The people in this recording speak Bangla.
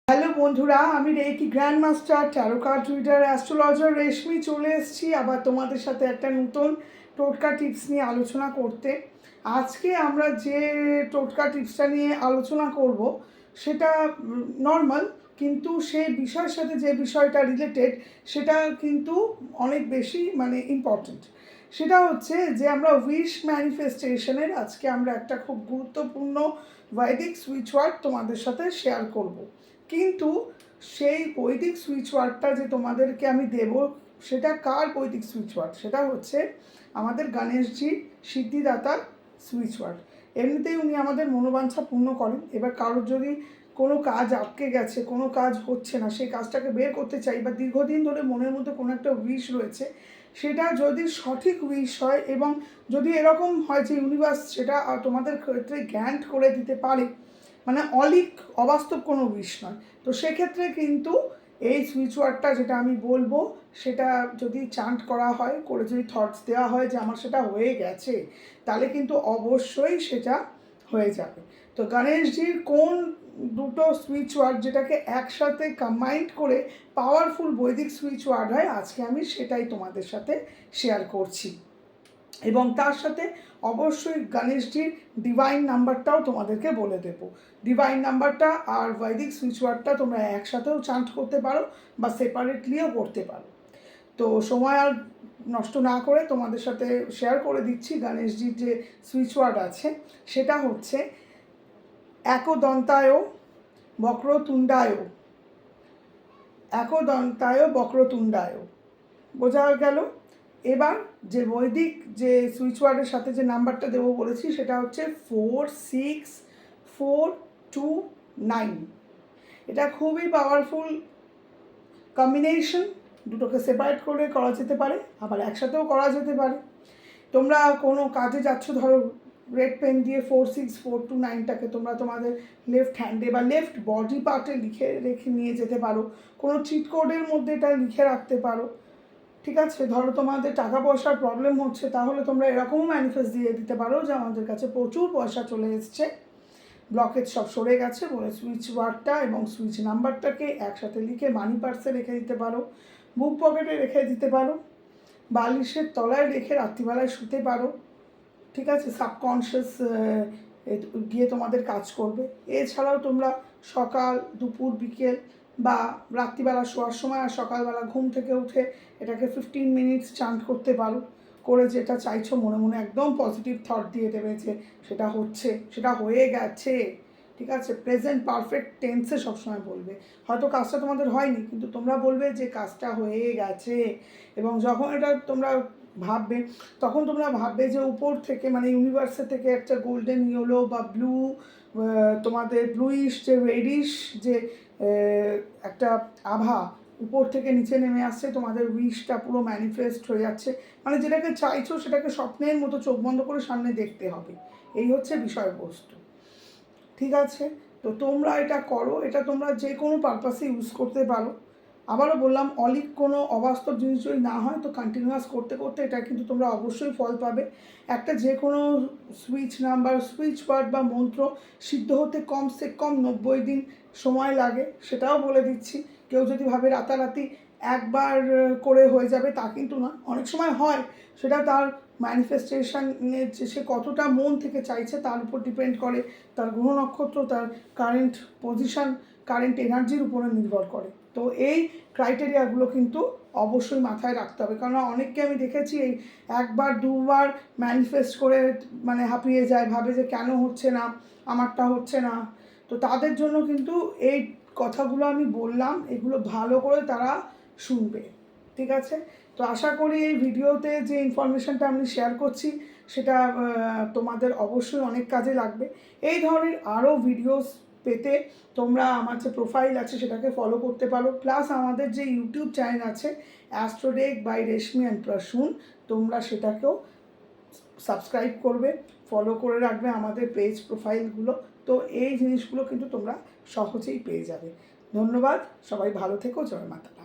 হ্যালো বন্ধুরা, আমি reiki grand master tarot card reader astrologer Reshmi চলে এসেছি আবার তোমাদের সাথে একটা নতুন টোটকা টিপস নিয়ে আলোচনা করতে। আজকে আমরা যে টোটকা টিপসটা নিয়ে আলোচনা করব সেটা নর্মাল, কিন্তু সেই বিষয়ের সাথে যে বিষয়টা রিলেটেড সেটা কিন্তু অনেক বেশি ইম্পর্ট্যান্ট। সেটা হচ্ছে যে আমরা উইশ ম্যানিফেস্টেশনের আজকে আমরা একটা খুব গুরুত্বপূর্ণ বৈদিক সুইচ ওয়ার্ড তোমাদের সাথে শেয়ার করব। কিন্তু সেই বৈদিক সুইচ ওয়ার্ডটা যে তোমাদেরকে আমি দেব, সেটা কার বৈদিক সুইচ ওয়ার্ড? সেটা হচ্ছে আমাদের গণেশজির সিদ্ধিদাতা সুইচ ওয়ার্ড। এমনিতেই উনি আমাদের মনোবাঞ্ছা পূর্ণ করেন। এবার কারোর যদি কোনো কাজ আটকে গেছে, কোনো কাজ হচ্ছে না, সেই কাজটাকে বের করতে চাই, বা দীর্ঘদিন ধরে মনের মধ্যে কোনো একটা উইশ রয়েছে, সেটা যদি সঠিক উইশ হয় এবং যদি এরকম হয় যে ইউনিভার্স সেটা তোমাদের ক্ষেত্রে গ্র্যান্ট করে দিতে পারে, অলিক অবাস্তব কোনো উইশ নয়, তো সেক্ষেত্রে কিন্তু এই সুইচ ওয়ার্ডটা যেটা আমি বলবো সেটা যদি চান্ট করা হয়, করে যদি থটস দেওয়া হয় যে আমার সেটা হয়ে গেছে, তাহলে কিন্তু অবশ্যই সেটা হয়ে যাবে। তো গণেশজির কোন দুটো সুইচ ওয়ার্ড যেটাকে একসাথে কম্বাইন্ড করে পাওয়ারফুল বৈদিক সুইচ ওয়ার্ড হয়, আজকে আমি সেটাই তোমাদের সাথে শেয়ার করছি। এবং তার সাথে অবশ্যই গণেশজির ডিভাইন নাম্বারটাও তোমাদেরকে বলে দেব। ডিভাইন নাম্বারটা আর বৈদিক সুইচ ওয়ার্ডটা তোমরা একসাথেও চান্ট করতে পারো বা সেপারেটলিও করতে পারো। তো সময় আর নষ্ট না করে তোমাদের সাথে শেয়ার করে দিচ্ছি গণেশজির যে সুইচ ওয়ার্ড আছে, সেটা হচ্ছে একদন্তায় বক্রতুণ্ডায়, একদন্তায় বক্রতুণ্ডায়। বোঝা গেল? এবার যে বৈদিক যে সুইচ ওয়ার্ডের সাথে যে নাম্বারটা দেবো বলেছি সেটা হচ্ছে 46429। এটা খুবই পাওয়ারফুল কম্বিনেশন। দুটোকে সেপারেট করে করা যেতে পারে, আবার একসাথেও করা যেতে পারে। তোমরা কোনো কাজে যাচ্ছ, ধরো রেড পেন দিয়ে 46429টাকে তোমরা তোমাদের লেফট হ্যান্ডে বা লেফট বডি পার্টে রেখে নিয়ে যেতে পারো। কোনো চিট কোডের মধ্যে এটা লিখে রাখতে পারো। ঠিক আছে, ধরো তোমাদের টাকা পয়সার প্রবলেম হচ্ছে, তাহলে তোমরা এরকমও ম্যানিফেস্ট দিয়ে দিতে পারো যে আমাদের কাছে প্রচুর পয়সা চলে এসছে, ব্লকেজ সব সরে গেছে বলে সুইচ ওয়ার্ডটা এবং সুইচ নাম্বারটাকে একসাথে লিখে মানি পার্সে রেখে দিতে পারো, বুক পকেটে রেখে দিতে পারো, বালিশের তলায় রেখে রাত্রিবেলায় শুতে পারো। ঠিক আছে, সাবকনশিয়াস গিয়ে তোমাদের কাজ করবে। এছাড়াও তোমরা সকাল, দুপুর, বিকেল বা রাত্রিবেলা শোয়ার সময় আর সকালবেলা ঘুম থেকে উঠে এটাকে 15 মিনিটস চান্ট করতে পারো। করে যেটা চাইছো মনে মনে একদম পজিটিভ থট দিয়ে দেবে যে সেটা হচ্ছে, সেটা হয়ে গেছে। ঠিক আছে, প্রেজেন্ট পারফেক্ট টেন্সে সবসময় বলবে। হয়তো কাজটা তোমাদের হয়নি, কিন্তু তোমরা বলবে যে কাজটা হয়ে গেছে। এবং যখন এটা তোমরা ভাববে, তখন তোমরা ভাববে যে উপর থেকে ইউনিভার্সের থেকে একটা গোল্ডেন ইয়েলো বা ব্লু, তোমাদের ব্লুইশ যে রেডিশ যে একটা আভা উপর থেকে নিচে নেমে আসছে, তোমাদের উইশটা পুরো ম্যানিফেস্ট হয়ে যাচ্ছে। যেটাকে চাইছো সেটাকে স্বপ্নের মতো চোখ বন্ধ করে সামনে দেখতে হবে, এই হচ্ছে বিষয়বস্তু। ঠিক আছে, তো তোমরা এটা করো, এটা তোমরা যে কোনো পারপাসে ইউজ করতে পারো। আবারও বললাম, অলিক কোনো অবাস্তব জিনিস যদি না হয় তো কন্টিনিউয়াস করতে করতে এটা কিন্তু তোমরা অবশ্যই ফল পাবে। একটা যে কোনো সুইচ নাম্বার, সুইচ ওয়ার্ড বা মন্ত্র সিদ্ধ হতে কমসে কম 90 দিন সময় লাগে, সেটাও বলে দিচ্ছি। কেউ যদি ভাবে রাতারাতি একবার করে হয়ে যাবে, তা কিন্তু না। অনেক সময় হয়, সেটা তার ম্যানিফেস্টেশনের যে সে কতটা মন থেকে চাইছে তার উপর ডিপেন্ড করে, তার গ্রহ নক্ষত্র, তার কারেন্ট পজিশন, কারেন্ট এনার্জির উপরে নির্ভর করে। তো এই ক্রাইটেরিয়াগুলো কিন্তু অবশ্যই মাথায় রাখতে হবে, কারণ অনেককে আমি দেখেছি এই একবার দুবার ম্যানিফেস্ট করে হাঁপিয়ে যায়, ভাবে যে কেন হচ্ছে না, আমারটা হচ্ছে না। তো তাদের জন্য কিন্তু এই কথাগুলো আমি বললাম, এগুলো ভালো করে তারা শুনবে। ঠিক আছে, তো আশা করি এই ভিডিওতে যে ইনফরমেশানটা আমি শেয়ার করছি সেটা তোমাদের অবশ্যই অনেক কাজে লাগবে। এই ধরনের আরও ভিডিওস পেতে তোমরা আমার যে প্রোফাইল আছে সেটাকে ফলো করতে পারো, প্লাস আমাদের যে ইউটিউব চ্যানেল আছে অ্যাস্ট্রোডেক বাই রেশমি অ্যান্ড প্রসূন, তোমরা সেটাকেও সাবস্ক্রাইব করবে, ফলো করে রাখবে আমাদের পেজ প্রোফাইলগুলো। তো এই জিনিসগুলো কিন্তু তোমরা সহজেই পেয়ে যাবে। ধন্যবাদ, সবাই ভালো থেকো, জয় মাতা।